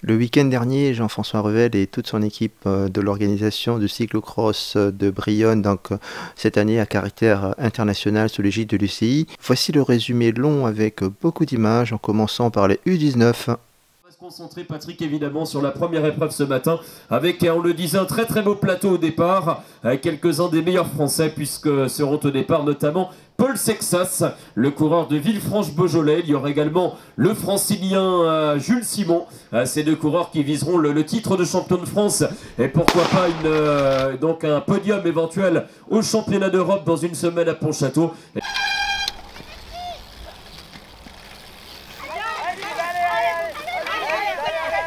Le week-end dernier, Jean-François Revel et toute son équipe de l'organisation du cyclocross de Brionne, cette année à caractère international sous l'égide de l'UCI. Voici le résumé long avec beaucoup d'images, en commençant par les U19. On va se concentrer, Patrick, évidemment, sur la première épreuve ce matin, avec, on le disait, un très très beau plateau au départ, avec quelques-uns des meilleurs Français, puisque seront au départ notamment Paul Sexas, le coureur de Villefranche-Beaujolais. Il y aura également le francilien Jules Simon, ces deux coureurs qui viseront le titre de champion de France et pourquoi pas donc un podium éventuel au championnat d'Europe dans une semaine à Pontchâteau.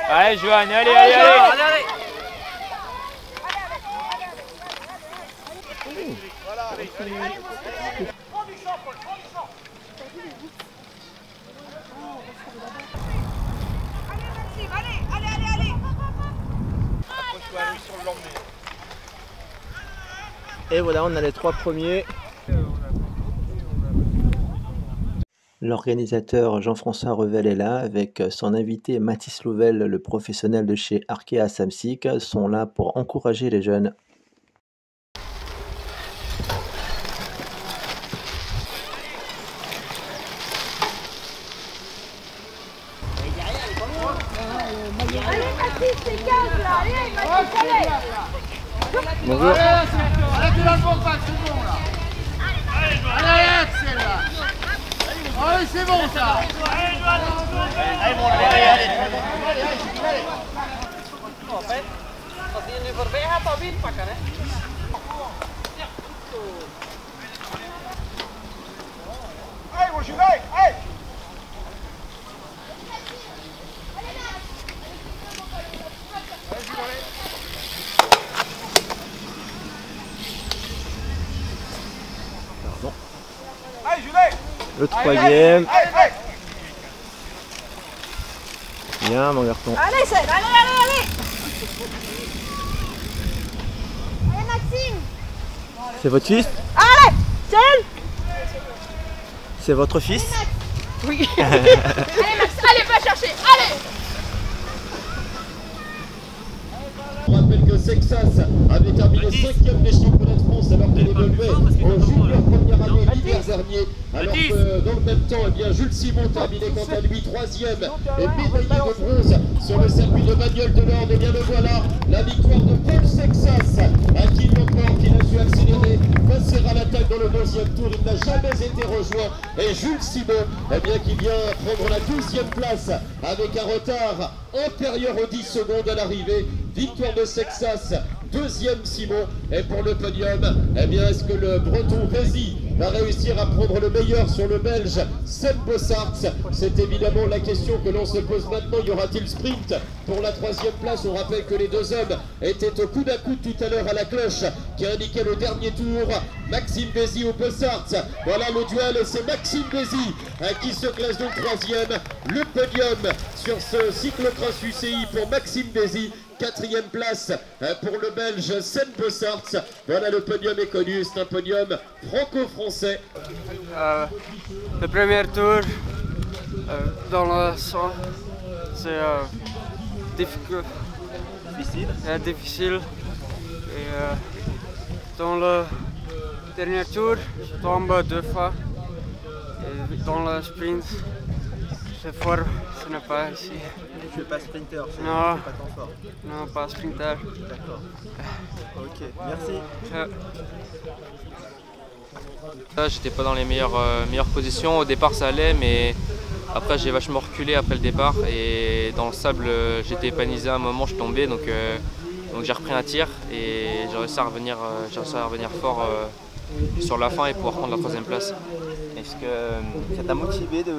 Allez Johan, allez. Et voilà, on a les 3 premiers. L'organisateur Jean-François Revel est là, avec son invité Mathis Louvel, le professionnel de chez Arkea Samsic, sont là pour encourager les jeunes. Bonjour. Allez, tu l'as le bon pas, c'est bon là. Allez, celle-là. Allez, c'est bon ça. Allez, bon, allez. En fait, als die er nu voorbij gaat, dan weer pakken, hè? Allez, mon juvet, allez. Allez, Jules. Le troisième. Allez. Bien, mon garçon. Allez, Seb, allez. Allez, Maxime. C'est votre fils? Allez, Seb. C'est votre fils? Oui. Allez, Max, allez, va chercher, allez. On rappelle que Sexas avait terminé 5e des championnats de France alors qu'il évoluait en junior première année l'hiver dernier. Alors que dans le même temps, eh bien, Jules Simon terminait quant à lui 3e et médaillé de bronze sur le circuit de Bagnoles de l'Orne. Et bien le voilà, la victoire de Paul Sexas, à qui encore qu'il a su accélérer, passer à l'attaque dans le 11e tour. Il n'a jamais été rejoint. Et Jules Simon, eh bien, qui vient prendre la 12e place avec un retard inférieur aux 10 secondes à l'arrivée. Victoire de Sexas, 2e Simon, et pour le podium, eh bien est-ce que le breton Vézy va réussir à prendre le meilleur sur le belge Seb Bossart? C'est évidemment la question que l'on se pose maintenant. Y aura-t-il sprint pour la 3e place? On rappelle que les deux hommes étaient au coude à coude tout à l'heure à la cloche qui indiquait le dernier tour. Maxime Vézy ou Bossart, voilà le duel et c'est Maxime Vézy qui se classe donc 3e. Le podium sur ce cyclocross UCI pour Maxime Vézy. 4e place pour le Belge Seb Bossart. Voilà, le podium est connu, c'est un podium franco-français. Le premier tour dans le sang, c'est difficile. Et dans le dernier tour, je tombe 2 fois. Et dans le sprint, c'est fort, ce n'est pas ici. Tu n'es pas sprinter, non, pas tant fort. Non, pas sprinter. D'accord. Ok, merci. J'étais pas dans les meilleures positions. Au départ ça allait, mais après j'ai vachement reculé après le départ et dans le sable j'étais épanisé à un moment, je tombais, donc j'ai repris un tir et j'ai réussi à revenir fort sur la fin et pouvoir prendre la 3e place. Est-ce que ça t'a motivé de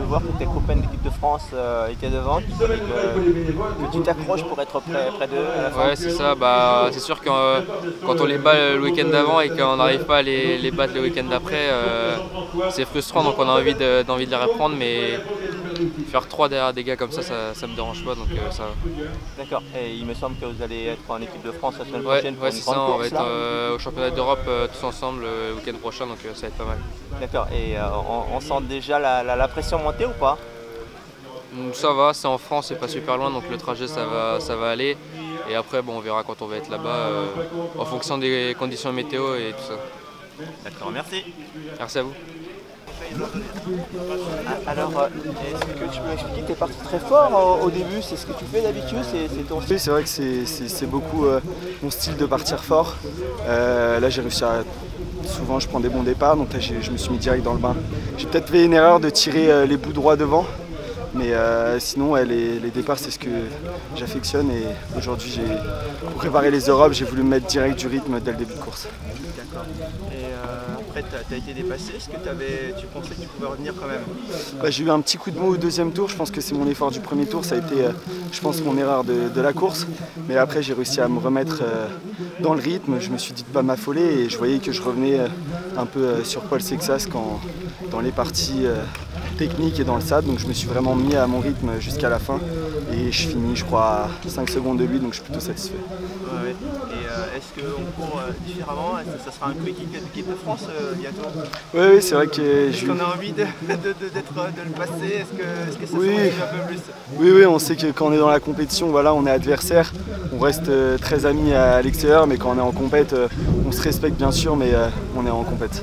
voir que tes copains de l'équipe de France étaient devant, que tu t'accroches pour être près d'eux à la fin? Ouais, c'est ça. C'est sûr que quand on les bat le week-end d'avant et qu'on n'arrive pas à les battre le week-end d'après, c'est frustrant, donc on a envie de les reprendre, mais faire 3 derrière des gars comme ça, ça me dérange pas, donc ça va. D'accord, et il me semble que vous allez être en équipe de France la semaine Ouais, prochaine pour une c'est grande ça, on va course, être au championnat d'Europe tous ensemble le week-end prochain, donc ça va être pas mal. D'accord, et on sent déjà la pression monter ou pas? Ça va, c'est en France, c'est pas super loin, donc le trajet ça va aller. Et après, bon, on verra quand on va être là-bas, en fonction des conditions météo et tout ça. D'accord, merci. Merci à vous. Alors, est-ce que tu peux m'expliquer, tu es parti très fort au début, c'est ce que tu fais d'habitude, c'est ton style? Oui, c'est vrai que c'est beaucoup mon style de partir fort. Là, j'ai réussi à... Souvent, je prends des bons départs, donc là, je me suis mis direct dans le bain. J'ai peut-être fait une erreur de tirer les bouts droits devant, mais sinon, les départs, c'est ce que j'affectionne. Et aujourd'hui, pour préparer les Europes, j'ai voulu mettre direct du rythme dès le début de course. D'accord. Et après, tu as été dépassé, est-ce que tu pensais que tu pouvais revenir quand même? J'ai eu un petit coup de mou au deuxième tour, je pense que c'est mon effort du premier tour, ça a été, je pense, mon erreur de la course. Mais après, j'ai réussi à me remettre dans le rythme, je me suis dit de ne pas m'affoler et je voyais que je revenais un peu sur Paul Sexas dans les parties techniques et dans le sable. Donc je me suis vraiment mis à mon rythme jusqu'à la fin et je finis, je crois, à 5 secondes de lui, donc je suis plutôt satisfait. Ouais. Et est-ce qu'on court différemment? Est-ce que ça sera un coéquipier de l'équipe de France bientôt? Oui, c'est vrai que est-ce qu'on a envie de le passer? Est-ce que ça oui. s'ennuie un peu plus? Oui, on sait que quand on est dans la compétition, voilà, on est adversaire, on reste très amis à l'extérieur, mais quand on est en compète, on se respecte bien sûr, mais on est en compète.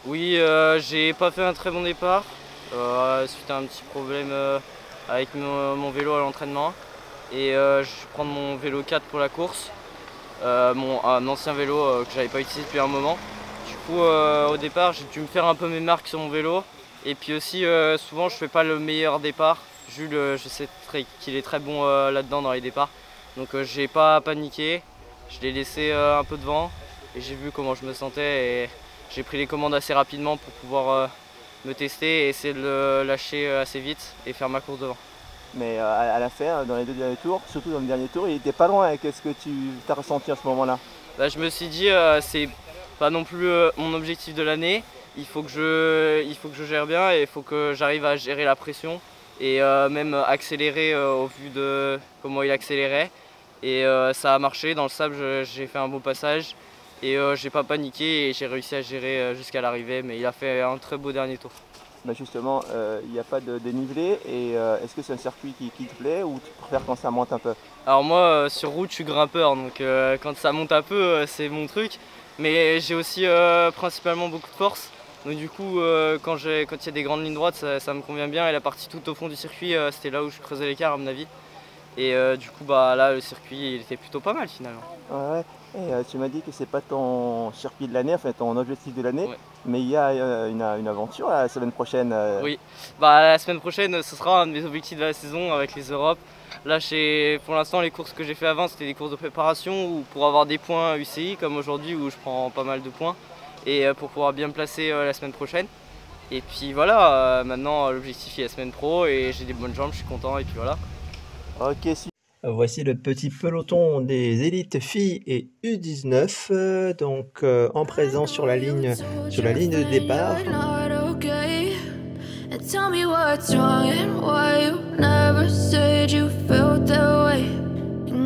Oui, j'ai pas fait un très bon départ, suite à un petit problème avec mon vélo à l'entraînement. Et je vais prendre mon vélo 4 pour la course, un ancien vélo que j'avais pas utilisé depuis un moment. Du coup, au départ, j'ai dû me faire un peu mes marques sur mon vélo. Et puis aussi, souvent, je fais pas le meilleur départ. Jules, je sais qu'il est très bon là-dedans dans les départs. Donc j'ai pas paniqué, je l'ai laissé un peu devant et j'ai vu comment je me sentais et j'ai pris les commandes assez rapidement pour pouvoir me tester et essayer de le lâcher assez vite et faire ma course devant. Mais à la fin, dans les 2 derniers tours, surtout dans le dernier tour, il était pas loin. Qu'est-ce que tu as ressenti à ce moment-là? Je me suis dit, c'est pas non plus mon objectif de l'année. Il faut que je gère bien et il faut que j'arrive à gérer la pression et même accélérer au vu de comment il accélérait. Et ça a marché, dans le sable j'ai fait un bon passage et j'ai pas paniqué et j'ai réussi à gérer jusqu'à l'arrivée, mais il a fait un très beau dernier tour. Justement, il n'y a pas de dénivelé et est-ce que c'est un circuit qui te plaît ou tu préfères quand ça monte un peu? Alors moi sur route je suis grimpeur, donc quand ça monte un peu c'est mon truc, mais j'ai aussi principalement beaucoup de force, donc du coup quand il y a des grandes lignes droites ça me convient bien et la partie tout au fond du circuit c'était là où je creusais l'écart à mon avis. Et du coup là le circuit il était plutôt pas mal finalement. Ouais. Et tu m'as dit que c'est pas ton circuit de l'année, enfin ton objectif de l'année, ouais. Mais il y a une aventure la semaine prochaine. Oui, la semaine prochaine ce sera un de mes objectifs de la saison avec les Europes. Là pour l'instant les courses que j'ai fait avant c'était des courses de préparation ou pour avoir des points UCI comme aujourd'hui où je prends pas mal de points et pour pouvoir bien me placer la semaine prochaine. Et puis voilà, maintenant l'objectif est la semaine pro et j'ai des bonnes jambes, je suis content et puis voilà. Ok, super. Voici le petit peloton des élites filles et U19, donc en présence sur la ligne de départ. Tell me what's wrong and why you never said you felt that way.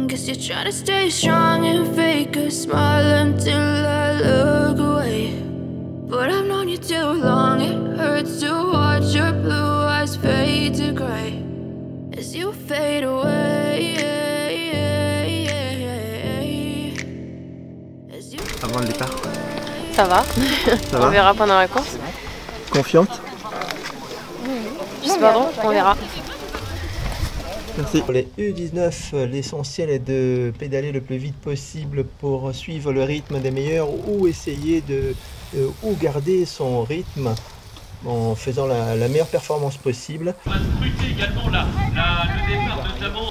Guess you're trying to stay strong and fake a smile until I look away. But I've known you too long, it hurts to watch your blue eyes fade to grey as you fade away. Avant le départ. Ça va. On verra pendant la course. Confiante? Je sais pas trop, on verra. Merci. Pour les U19, l'essentiel est de pédaler le plus vite possible pour suivre le rythme des meilleurs ou essayer ou garder son rythme en faisant la meilleure performance possible. On va scruter également le départ notamment.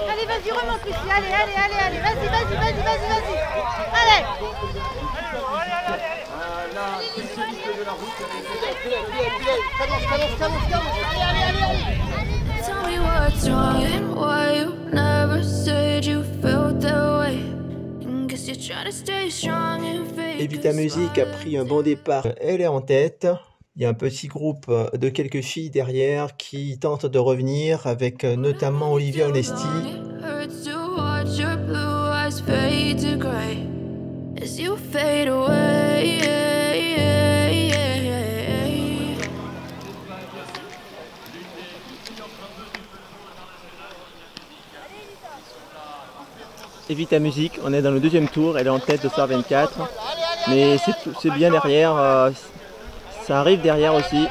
Allez, vas-y, remonte ici. Allez, vas-y. Allez. la spécialiste de la route. Tell me what's wrong and why you never said you felt that way. Guess you're trying to stay strong and fake. Evita Music a pris un bon départ. Elle est en tête. Il y a un petit groupe de quelques filles derrière qui tentent de revenir avec notamment Olivia Onesti. It hurts to watch your blue eyes fade to gray as you fade away. Evita Music, on est dans le deuxième tour, elle est en tête de Soir 24, mais c'est bien derrière, ça arrive derrière aussi.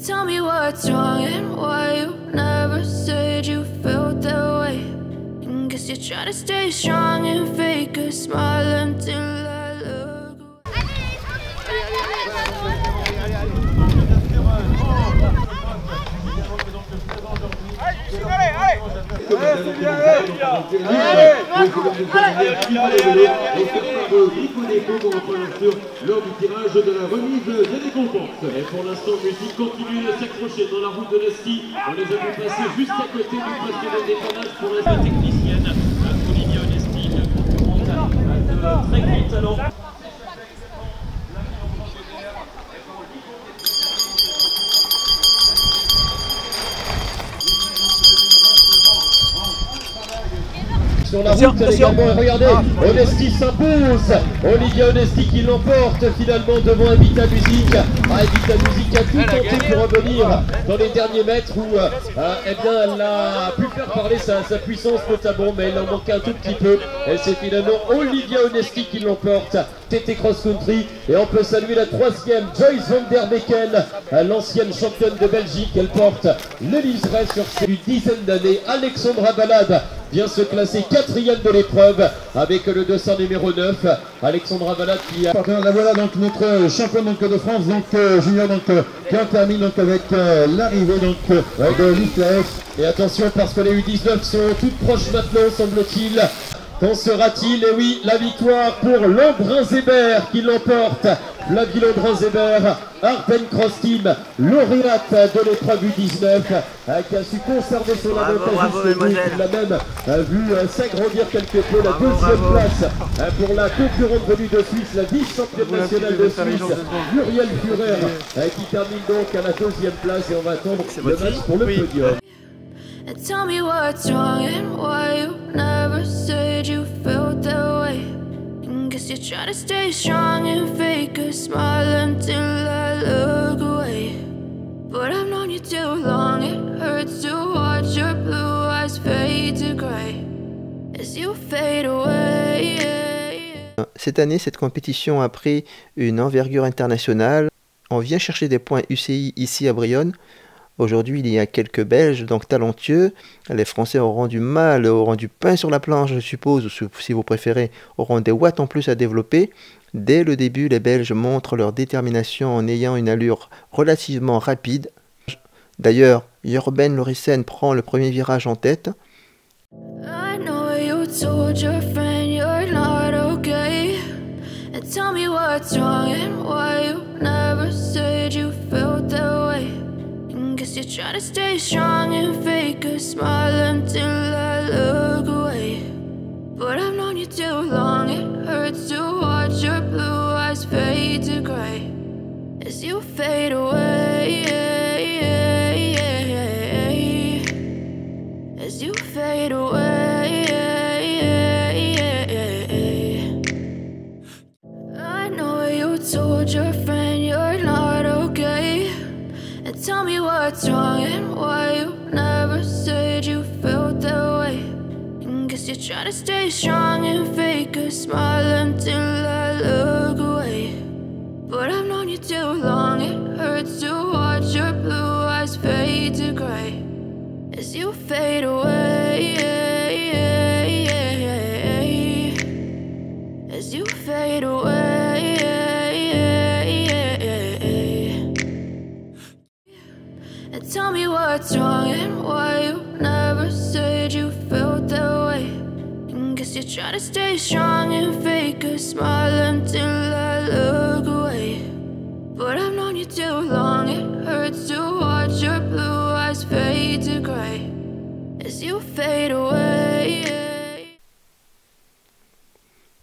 Tell me what's wrong and why you never said you felt that way. Guess you're trying to stay strong and fake a smile until I look away. Lors du tirage de la remise des récompenses. Et pour l'instant, musique continue de s'accrocher dans la route de l'Esti. On les a vu passer juste à côté du poste de dépannage pour la technicienne Olivia Onesti, de très grand talent. Sur la route également, et regardez, Onesti s'impose, Olivia Onesti qui l'emporte finalement devant Evita Music. Evita Music a tout tenté pour revenir dans les derniers mètres où eh bien, elle a pu faire parler sa puissance notamment, mais il en manquait un tout petit peu. Et c'est finalement Olivia Onesti qui l'emporte, TT Cross Country. Et on peut saluer la troisième, Joyce van der Beeken, l'ancienne championne de Belgique. Elle porte le liseré sur ses dizaines d'années. Alexandra Balade vient se classer quatrième de l'épreuve avec le 200 numéro 9. Alexandra Balade qui a... La voilà donc notre championne donc, de France junior qui en termine donc avec l'arrivée de l'ICF. Et attention parce que les U19 sont toutes proches maintenant semble-t-il. Qu'en sera-t-il? Et oui, la victoire pour Lembrun-Zébert qui l'emporte. Flavie Lembrun-Zébert, Arpen Cross Team, lauréate de l'épreuve U19, qui a su conserver son avantage jusqu'au bout. Il a même vu s'agrandir quelque peu la deuxième place pour la concurrente venue de Suisse, la vice-championne nationale de Suisse, Muriel Führer, qui termine donc à la deuxième place. Et on va attendre le match pour le podium. Tell me what's wrong and why you never said you felt that way. Guess you're trying to stay strong and fake a smile until I look away. But I've known you too long, it hurts to watch your blue eyes fade to grey as you fade away. Cette année, cette compétition a pris une envergure internationale. On vient chercher des points UCI ici à Brionne. Aujourd'hui, il y a quelques Belges, donc talentueux. Les Français auront du mal, auront du pain sur la planche, je suppose, ou si vous préférez, auront des watts en plus à développer. Dès le début, les Belges montrent leur détermination en ayant une allure relativement rapide. D'ailleurs, Jorben Lorissen prend le premier virage en tête. I know you told your friend you're not okay. And tell me what's wrong and why you never said you felt that way. Guess you're trying to stay strong and fake a smile until I look away. But I've known you too long, it hurts to watch your blue eyes fade to grey as you fade away. As you fade away. I know you told your friend you're not okay. And tell me what's wrong and why you never said you felt that way. Guess you're trying to stay strong and fake a smile until I look away. But I've known you too long, it hurts to watch your blue eyes fade to grey. you fade away, as you fade away. And tell me what's wrong and why you never said you felt that way. And guess you're trying to stay strong and fake a smile until I look away. But I've known you too long, it hurts to watch your blue eyes fade to gray as you fade away.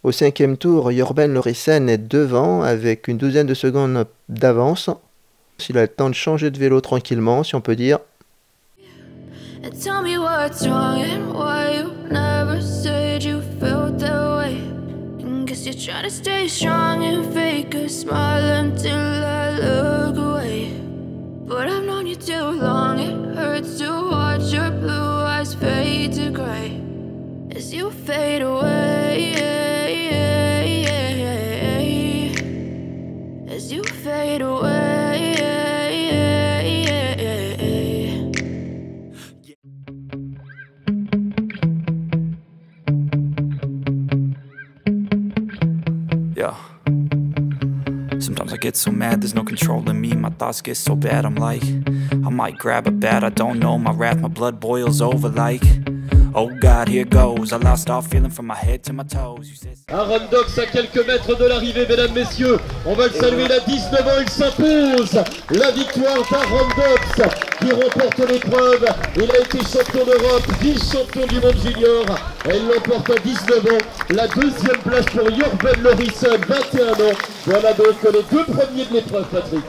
Au 5e tour, Jorben Lauritsen est devant avec une douzaine de secondes d'avance. Il a le temps de changer de vélo tranquillement, si on peut dire. And tell me what's wrong and why you never said you felt that way. And guess you're trying to stay strong and fake a smile until I look away. But I've known you too long, it hurts to watch your blue eyes fade to gray as you fade away, as you fade away. Yeah. Sometimes I get so mad, there's no controlling me. My thoughts get so bad, I'm like, I might grab a bat, I don't know. My wrath, my blood boils over like, oh God, here goes. I lost all feeling from my head to my toes. Aaron Dox à quelques mètres de l'arrivée, mesdames, messieurs. On va le saluer, il a 19 ans, il s'impose. La victoire d'Aaron Dox qui remporte l'épreuve. Il a été champion d'Europe, vice-champion du monde junior. Et il l'emporte à 19 ans. La deuxième place pour Jorben Lauritsen, 21 ans. Voilà donc les deux premiers de l'épreuve, Patrick.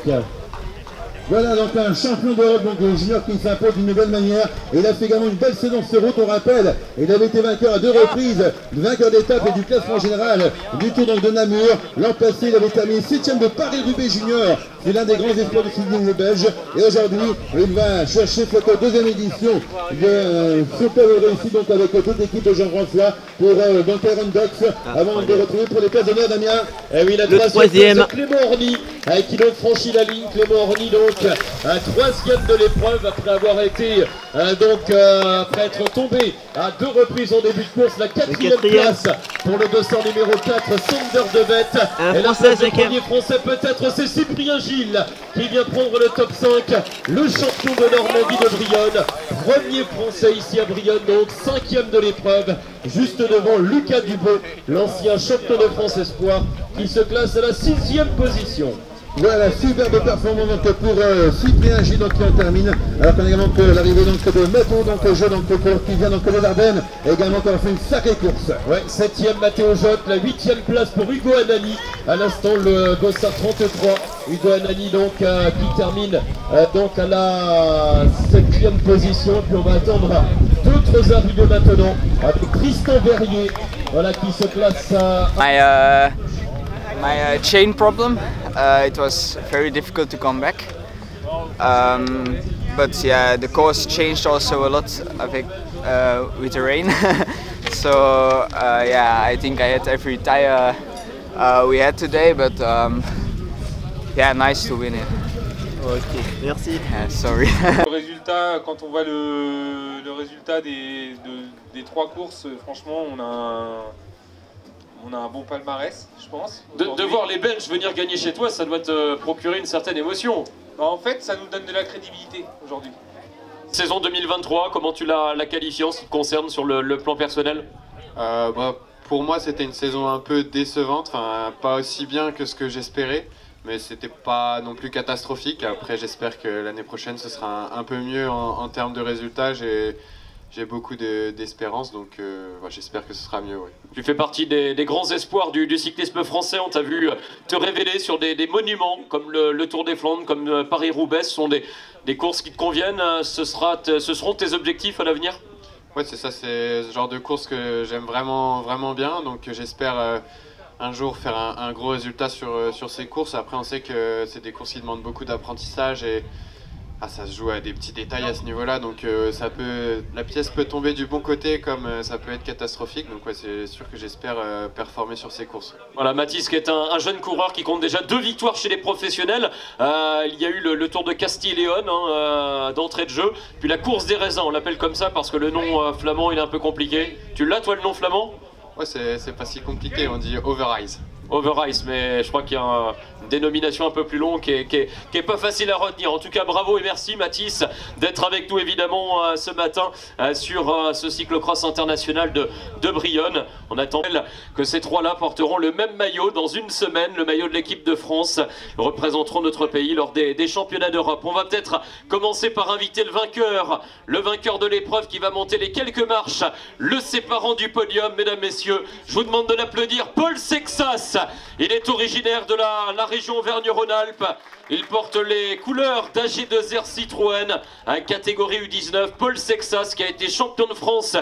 Voilà donc un champion d'Europe, donc le junior qui s'impose d'une nouvelle manière. Et il a fait également une belle saison sur route, on rappelle. Il avait été vainqueur à 2 reprises, vainqueur d'étape et du classement général du Tour donc de Namur. L'an passé, il avait terminé 7e de Paris-Roubaix junior. C'est l'un des grands espoirs du cyclisme belge. Et aujourd'hui, il va chercher cette deuxième édition de super réussi donc avec toute l'équipe de Jean-François pour donc Aaron Dox avant de retrouver pour les places d'honneur, Damien. Et oui, la troisième, Clément Orny qui donc franchit la ligne. Clément Orny donc un 3e de l'épreuve après avoir été après être tombé à 2 reprises en début de course. La 4e place pour le 200 numéro 4, Sander Devet. Et la place du premier français peut-être, c'est Cyprien Gilles qui vient prendre le top 5. Le champion de Normandie de Brionne, premier français ici à Brionne, donc 5e de l'épreuve, juste devant Lucas Dubeau, l'ancien champion de France Espoir, qui se classe à la 6e position. Voilà, superbe performance donc pour Cyprien Gilles donc qui en termine. Alors qu'on a également l'arrivée donc de Mathéo donc au jeu donc qui vient donc de l'Ardenne et également qui a fait une sacrée course. Ouais, 7e Mathéo Jotte, la 8e place pour Hugo Anani. À l'instant le Bossard 33. Hugo Anani donc qui termine donc à la 7e position. Puis on va attendre d'autres arrivées maintenant avec Tristan Verrier, voilà qui se place à... My chain problem, it was very difficult to come back, but yeah, the course changed also a lot, I think, with the rain. So yeah, I think I had every tire we had today, but yeah, nice to win it. Ok, merci. Sorry. Le résultat, quand on voit le résultat des 3 courses, franchement, on a un bon palmarès, je pense. De voir les Belges venir gagner chez toi, ça doit te procurer une certaine émotion. Bah, en fait, ça nous donne de la crédibilité aujourd'hui. Saison 2023, comment tu la qualifies en ce qui te concerne sur le plan personnel? Pour moi, c'était une saison un peu décevante, enfin, pas aussi bien que ce que j'espérais, mais c'était pas non plus catastrophique. Après, j'espère que l'année prochaine, ce sera un peu mieux en termes de résultats. J'ai beaucoup d'espérance, donc j'espère que ce sera mieux. Ouais. Tu fais partie des grands espoirs du cyclisme français. On t'a vu te révéler sur des monuments comme le Tour des Flandres, comme Paris-Roubaix. Ce sont des courses qui te conviennent. Ce seront tes objectifs à l'avenir? Ouais, c'est ça. C'est ce genre de course que j'aime vraiment bien. Donc j'espère un jour faire un gros résultat sur ces courses. Après, on sait que c'est des courses qui demandent beaucoup d'apprentissage et ça se joue à des petits détails à ce niveau-là, donc la pièce peut tomber du bon côté comme ça peut être catastrophique, donc ouais, c'est sûr que j'espère performer sur ces courses. Voilà, Mathis qui est un jeune coureur qui compte déjà 2 victoires chez les professionnels. Il y a eu le Tour de Castille et Léon d'entrée de jeu, puis la course des raisins, on l'appelle comme ça parce que le nom flamand il est un peu pas compliqué. Tu l'as toi le nom flamand? Ouais, c'est pas si compliqué, on dit Overijs. Overijs, mais je crois qu'il y a une dénomination un peu plus longue qui est pas facile à retenir. En tout cas, bravo et merci Mathis d'être avec nous évidemment ce matin sur ce cyclocross international de Brionne. On attend que ces trois-là porteront le même maillot dans une semaine, le maillot de l'équipe de France, représenteront notre pays lors des championnats d'Europe. On va peut-être commencer par inviter le vainqueur de l'épreuve qui va monter les quelques marches, le séparant du podium, mesdames, messieurs. Je vous demande de l'applaudir, Paul Sexas. Il est originaire de la région Auvergne-Rhône-Alpes. Il porte les couleurs d'AG2R Citroën, catégorie U19. Paul Sexas qui a été champion de France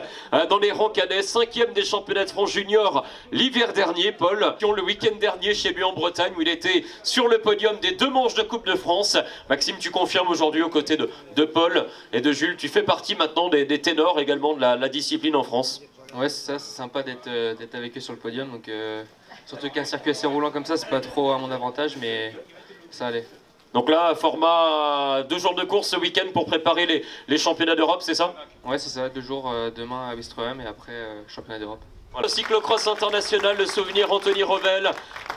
dans les rangs cadets, 5e des championnats de France junior l'hiver dernier. Paul, le week-end dernier chez lui en Bretagne où il était sur le podium des 2 manches de Coupe de France. Maxime, tu confirmes aujourd'hui aux côtés de Paul et de Jules. Tu fais partie maintenant des ténors également de la discipline en France. Ouais, c'est ça, c'est sympa d'être avec eux sur le podium. Donc, surtout qu'un circuit assez roulant comme ça, c'est pas trop à mon avantage, mais ça allait. Donc là, format 2 jours de course ce week-end pour préparer les championnats d'Europe, c'est ça? Ouais, c'est ça, 2 jours demain à Wistreham et après championnat d'Europe. Voilà. Le cyclocross international, le souvenir Anthony Revel,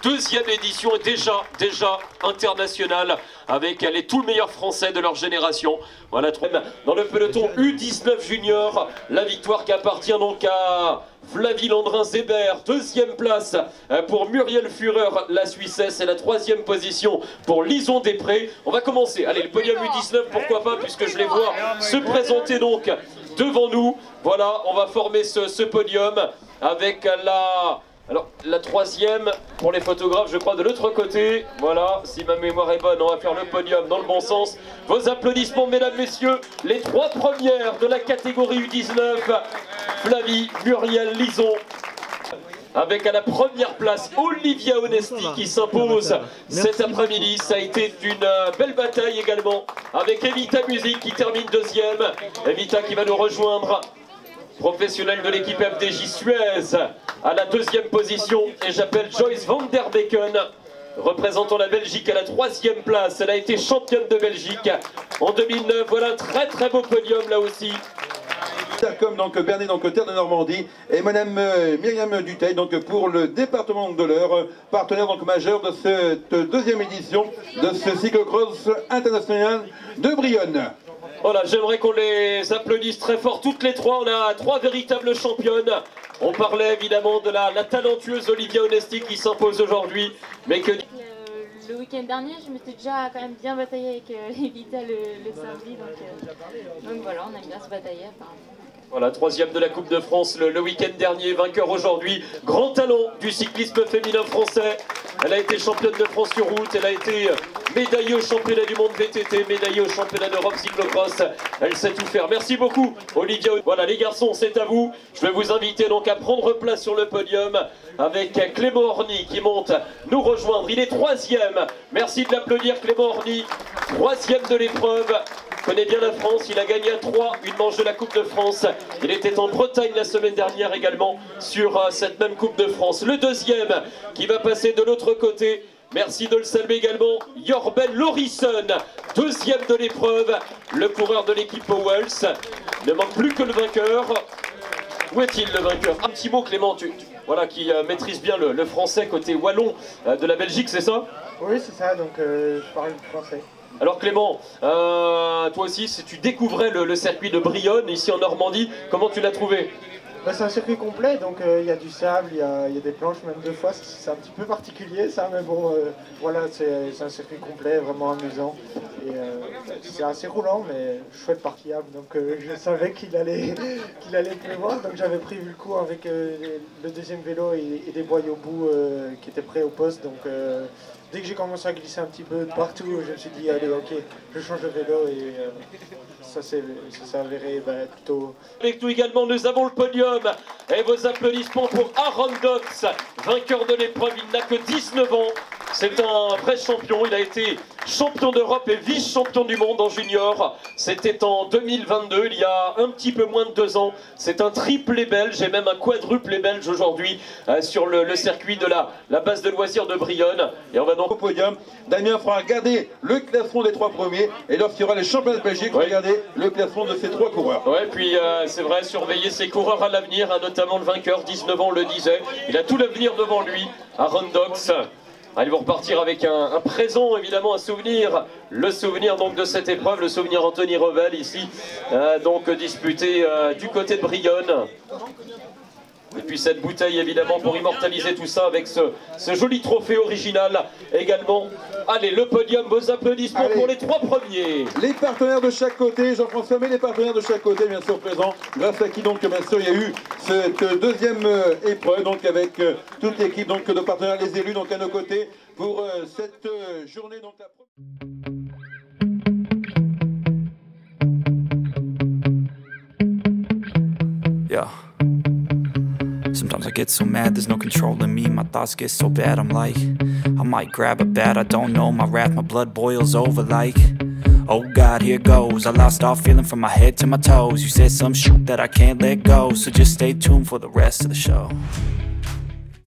2e édition déjà internationale avec tout le meilleur français de leur génération. Voilà, dans le peloton U19 junior, la victoire qui appartient donc à Flavie Landrin-Zébert, 2e place pour Muriel Führer, la Suissesse, et la 3e position pour Lison Després. On va commencer, allez, le podium U19, pourquoi pas, puisque je les vois se présenter donc devant nous. Voilà, on va former ce podium avec la 3e pour les photographes, je crois, de l'autre côté. Voilà, si ma mémoire est bonne, on va faire le podium dans le bon sens. Vos applaudissements, mesdames, messieurs, les 3 premières de la catégorie U19, Flavie, Muriel, Lison. Avec à la première place Olivia Onesti qui s'impose cet après-midi. Ça a été une belle bataille également avec Evita Music qui termine 2e. Evita qui va nous rejoindre, professionnelle de l'équipe FDJ Suez, à la 2e position. Et j'appelle Joyce van der Becken, représentant la Belgique, à la 3e place. Elle a été championne de Belgique en 2009. Voilà un très beau podium là aussi. Comme donc Bernet, donc Terre de Normandie, et Madame Myriam Dutheil donc pour le département de l'Eure, partenaire donc majeur de cette 2e édition de ce cyclocross international de Brionne. Voilà, j'aimerais qu'on les applaudisse très fort toutes les 3. On a 3 véritables championnes. On parlait évidemment de la talentueuse Olivia Onesti qui s'impose aujourd'hui, mais que... Le week-end dernier, je m'étais déjà quand même bien bataillé avec Evita le samedi, donc voilà, on aime bien se batailler apparemment. Voilà, 3e de la Coupe de France le week-end dernier, vainqueur aujourd'hui, grand talent du cyclisme féminin français. Elle a été championne de France sur route, elle a été médaillée au championnat du monde VTT, médaillée au championnat d'Europe cyclocross. Elle sait tout faire. Merci beaucoup, Olivia. Voilà, les garçons, c'est à vous. Je vais vous inviter donc à prendre place sur le podium avec Clément Orny qui monte nous rejoindre. Il est 3e. Merci de l'applaudir, Clément Orny. 3e de l'épreuve. Connaît bien la France, il a gagné à 3 une manche de la Coupe de France. Il était en Bretagne la semaine dernière également sur cette même Coupe de France. Le 2e qui va passer de l'autre côté, merci de le saluer également, Jorben Laurisson, 2e de l'épreuve, le coureur de l'équipe Powells. Ne manque plus que le vainqueur. Où est-il le vainqueur? Un petit mot, Clément, voilà, qui maîtrise bien le français côté wallon de la Belgique, c'est ça? Oui, c'est ça, donc je parle français. Alors Clément, toi aussi, si tu découvrais le circuit de Brionne, ici en Normandie, comment tu l'as trouvé? C'est un circuit complet, donc il y a du sable, il y a des planches, même 2 fois, c'est un petit peu particulier ça, mais bon, voilà, c'est un circuit complet, vraiment amusant. Et c'est assez roulant, mais chouette partiable, donc je savais qu'il allait pleuvoir, donc j'avais prévu le coup avec le 2e vélo et des boyaux au bout qui étaient prêts au poste, donc... Dès que j'ai commencé à glisser un petit peu de partout, je me suis dit, allez, ok, je change de vélo et ça s'est avéré plutôt... Avec nous également, nous avons le podium et vos applaudissements pour Aaron Dox, vainqueur de l'épreuve. Il n'a que 19 ans, c'est un vrai champion. Il a été champion d'Europe et vice-champion du monde en junior. C'était en 2022, il y a un petit peu moins de 2 ans. C'est un triplé belge et même un quadruplé belge aujourd'hui sur le circuit de la base de loisirs de Brionne. Et on va donc au podium. Damien fera regarder le classement des 3 premiers et lorsqu'il y aura les championnats de Belgique, regardez le classement de ces 3 coureurs. Ouais, puis c'est vrai, surveiller ces coureurs à l'avenir, notamment le vainqueur, 19 ans, on le disait. Il a tout l'avenir devant lui, Aaron Dox. Ils vont repartir avec un présent, évidemment, un souvenir. Le souvenir donc de cette épreuve, le souvenir Anthony Revel ici, donc disputé du côté de Brionne. Et puis cette bouteille évidemment pour immortaliser tout ça avec ce joli trophée original également. Allez, le podium, vos applaudissements pour les 3 premiers. Les partenaires de chaque côté, Jean-François, mais les partenaires de chaque côté bien sûr présents, grâce à qui donc bien sûr il y a eu cette deuxième épreuve, donc avec toute l'équipe donc de partenaires, les élus donc à nos côtés pour cette journée donc la Yeah. Sometimes I get so mad, there's no controlling me. My thoughts get so bad, I'm like, I might grab a bat, I don't know. My wrath, my blood boils over like, oh God, here goes. I lost all feeling from my head to my toes. You said some shit that I can't let go, so just stay tuned for the rest of the show.